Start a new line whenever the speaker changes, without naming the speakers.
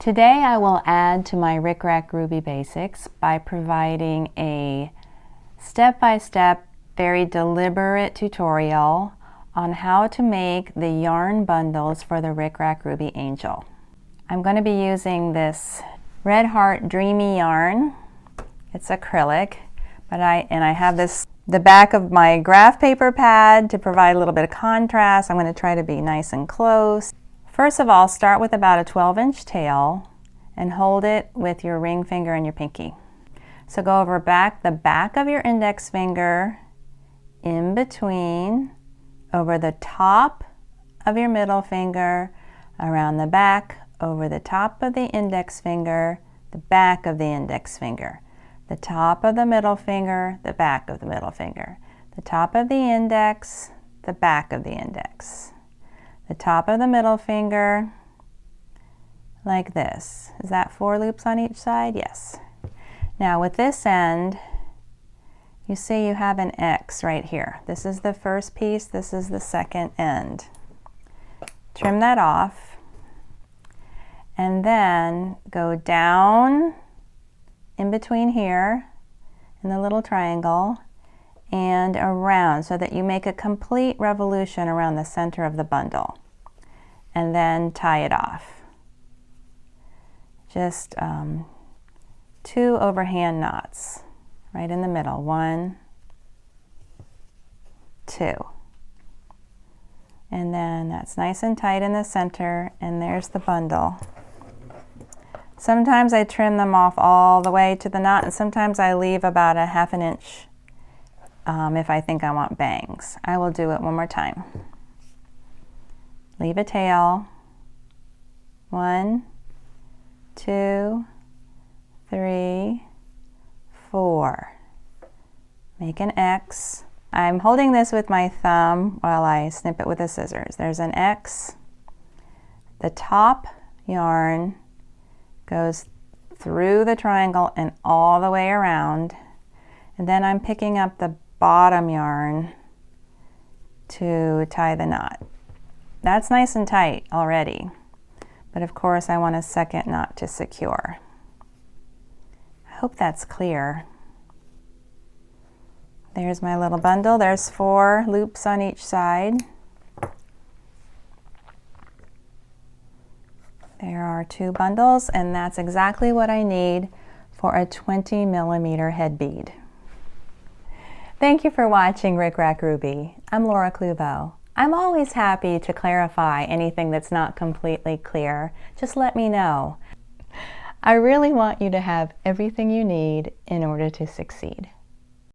Today I will add to my RickRackRuby basics by providing a step-by-step, very deliberate tutorial on how to make the yarn bundles for the RickRackRuby Angel. I'm going to be using this Red Heart Dreamy yarn. It's acrylic, but I have the back of my graph paper pad to provide a little bit of contrast. I'm going to try to be nice and close. First of all, start with about a 12-inch tail and hold it with your ring finger and your pinky. So go over the back of your index finger, in between, over the top of your middle finger, around the back, over the top of the index finger, the back of the index finger, the top of the middle finger, the back of the middle finger, the top of the index, the back of the index, the top of the middle finger, like this. Is that 4 loops on each side? Yes. Now with this end, you see you have an X right here. This is the first piece, this is the second end. Trim that off, and then go down in between here in the little triangle and around so that you make a complete revolution around the center of the bundle, and then tie it off. Just 2 overhand knots right in the middle. 1, 2. And then that's nice and tight in the center, and there's the bundle. Sometimes I trim them off all the way to the knot, and sometimes I leave about a 1/2 inch if I think I want bangs. I will do it one more time. Leave a tail. 1, 2, 3, 4. Make an X. I'm holding this with my thumb while I snip it with the scissors. There's an X. The top yarn goes through the triangle and all the way around, and then I'm picking up the bottom yarn to tie the knot. That's nice and tight already, but of course I want a second knot to secure. I hope that's clear. There's my little bundle. There's 4 loops on each side. There are 2 bundles, and that's exactly what I need for a 20mm head bead. Thank you for watching RickRackRuby. I'm Laura Clubo. I'm always happy to clarify anything that's not completely clear. Just let me know. I really want you to have everything you need in order to succeed.